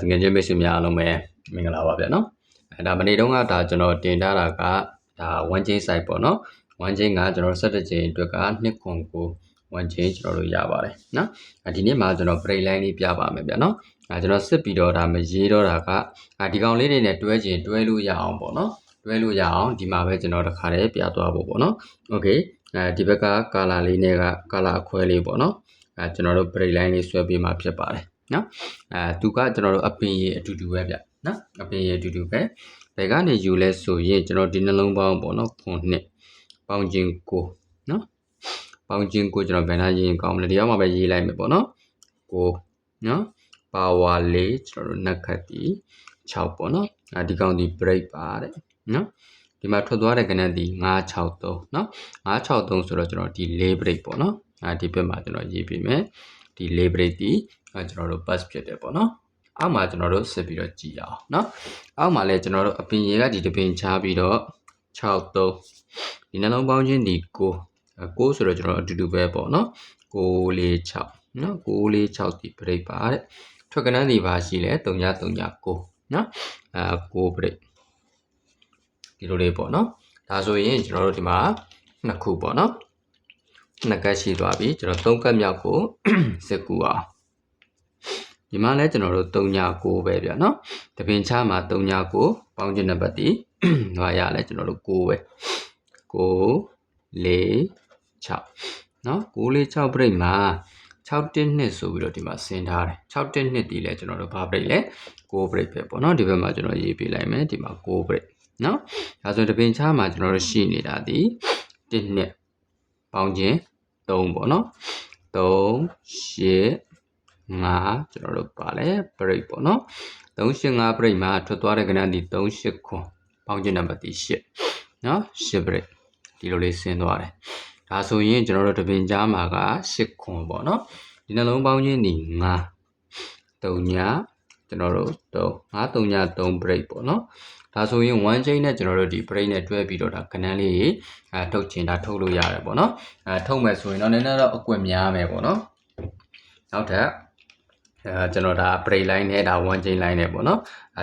တကယ်ချင်းမိတ်ဆွေများအားလုံးပဲမင်္ဂလာပါဗျာနော်ဒါမနေ့တုန်းကဒါကျွန်တော်တင်ထားတာကဒါ1 chain site ပေါ့နော်1 chain ကကျွန်တော်17chain အတွက်က2.9 1 chain ကျွန်တော်တို့ရပါတယ်နော်ဒီနေ့မှာကျွန်တော် break line လေးပြပါမယ်ဗျာနော်ကျွန်တော်စစ်ပြီးတော့ဒါမရေးတော့တာကဒီကောင်လေးတွေနဲ့တွဲချင်တွဲလို့ရအောင်ပေါ့နော်တွဲလို့ရအောင်ဒီမှာပဲကျွန်တော်တခါတည်းပြသွားဖို့ပေါ့နော် okay ဒီဘက်က color လေးနဲ့က color အခွဲလေးပေါ့နော်ကျွန်တော်တို့ break line လေးဆွဲပေးမှာဖြစ်ပါတယ်နော်သူကကျွန်တော်တို့အပင်ရည်အတူတူပဲဗျနော်အပင်ရည်အတူတူပဲဘယ်ကနေယူလဲဆိုရင်ကျွန်တော်ဒီနှလုံးပေါင်းပေါ့နော်ခုနှစ်ပေါင်းခြင်းကိုနော်ပေါင်းခြင်းကိုကျွန်တော်ဘယ်နှရေးရင်ကောင်းမလဲဒီရောက်မှာပဲရေးလိုက်မယ်ပေါ့နော်ကိုနော်ပါဝါလေးကျွန်တော်တို့နှက်ခတ်တီ6ပေါ့နော်ဒီကောင်ဒီ break ပါတဲ့နော်ဒီမှာထွက်သွားတဲ့ကဏ္ဍဒီ963နော်963ဆိုတော့ကျွန်တော်ဒီ4 break ပေါ့နော်ဒီဘက်မှာကျွန်တော်ရေးပေးမယ်ဒီ4 break ဒီကျွန်တော်တို့ pass ဖြစ်တယ်ပေါ့နော်အောက်မှာကျွန်တော်တို့ဆက်ပြီးတော့ကြည့်အောင်เนาะအောက်မှာလည်းကျွန်တော်တို့အပင်ရေကဒီတပင်ချပြီးတော့63ဒီနှလုံးပေါင်းခြင်းဒီ9ဆိုတော့ကျွန်တော်အတူတူပဲပေါ့เนาะ946เนาะ946ဒီ break ပါတဲ့ထွက်ကဏ္ဍဒီပါရှိလဲ339เนาะ9 break ဒီလိုလေးပေါ့เนาะဒါဆိုရင်ကျွန်တော်တို့ဒီမှာနှစ်ခုပေါ့เนาะနှစ်ကတ်ရှိသွားပြီကျွန်တော်3ကတ်မြောက်ကိုစစ်ကူအောင်ဒီမှာလဲကျွန်တော်တို့39ပဲဗျာနော်တပင်ချမှာ39ပေါင်းခြင်းနံပါတ်ဒီဟောရလဲကျွန်တော်တို့9ပဲ946နော်946 break မှာ612ဆိုပြီးတော့ဒီမှာဆင်းထားတယ်612ဒီလဲကျွန်တော်တို့ဘာ break လဲ9 break ပဲပေါ့နော်ဒီဘက်မှာကျွန်တော်ရေးပေးလိုက်မယ်ဒီမှာ9 break နော်ဒါဆိုတပင်ချမှာကျွန်တော်တို့ရှိနေတာဒီ1နှစ်ပေါင်းခြင်း3ပေါ့နော်3 8 5ကျွန်တော်တို့ပါလဲ break ပေါ့နော်385 break မှာထွက်သွားတဲ့ကဏ္ဍဒီ38ခွန်ပေါင်းခြင်းနံပါတ်8နော်8 break ဒီလိုလေးဆင်းသွားတယ်ဒါဆိုရင်ကျွန်တော်တို့တပင်ကြားမှာက8ခွန်ပေါ့နော်ဒီနှလုံးပေါင်းခြင်းဒီ9 3ညကျွန်တော်တို့3 3 break ပေါ့နော်ဒါဆိုရင်1 chain နဲ့ကျွန်တော်တို့ဒီ break နဲ့တွဲပြီးတော့ဒါကဏ္ဍလေးထုတ်ချင်တာထုတ်လို့ရတယ်ပေါ့နော်ထုတ်မယ်ဆိုရင်တော့နည်းနည်းတော့အကွက်များမယ်ပေါ့နော်နောက်ထပ်ကျွန်တော်ဒါ break line နဲ့ဒါ1 chain line နဲ့ပေါ့နော်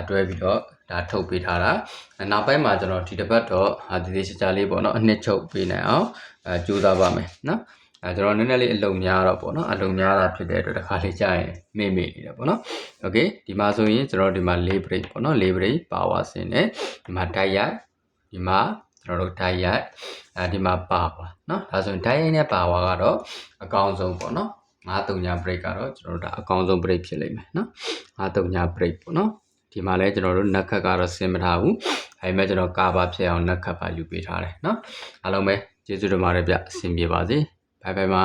တွဲပြီးတော့ဒါထုတ်ပေးထားတာနောက်ပိုင်းမှာကျွန်တော်ဒီတစ်ပတ်တော့ဒီသေးချာလေးပေါ့နော်အနှစ်ချုပ်ပေးနိုင်အောင်ကြိုးစားပါမယ်နော်ကျွန်တော်နည်းနည်းလေးအလုံများတော့ပေါ့နော်အလုံများတာဖြစ်တဲ့အတွက်တစ်ခါလေးကြာရင်မေ့နေတယ်ပေါ့နော်โอเคဒီမှာဆိုရင်ကျွန်တော်ဒီမှာ4 break ပေါ့နော်4 break power ဆင်းတယ်ဒီမှာ tie ရဒီမှာကျွန်တော်တို့ tie ရဒီမှာ power နော်ဒါဆိုရင် tie ရနဲ့ power ကတော့အကောင်းဆုံးပေါ့နော်9-3 break ကတော့ကျွန်တော်တို့ဒါအကောင်းဆုံး break ဖြစ်လိမ့်မယ်နော်9-3 break ပေါ့နော်ဒီမှာလဲကျွန်တော်တို့နက်ခတ်ကတော့ဆင်မထားဘူးအဲမဲ့ကျွန်တော်ကာဘာဖြစ်အောင်နက်ခတ်ပါယူပေးထားတယ်နော်အားလုံးပဲကျေးဇူးတင်ပါတယ်ဗျအဆင်ပြေပါစေဘိုင်ဘိုင်ပါ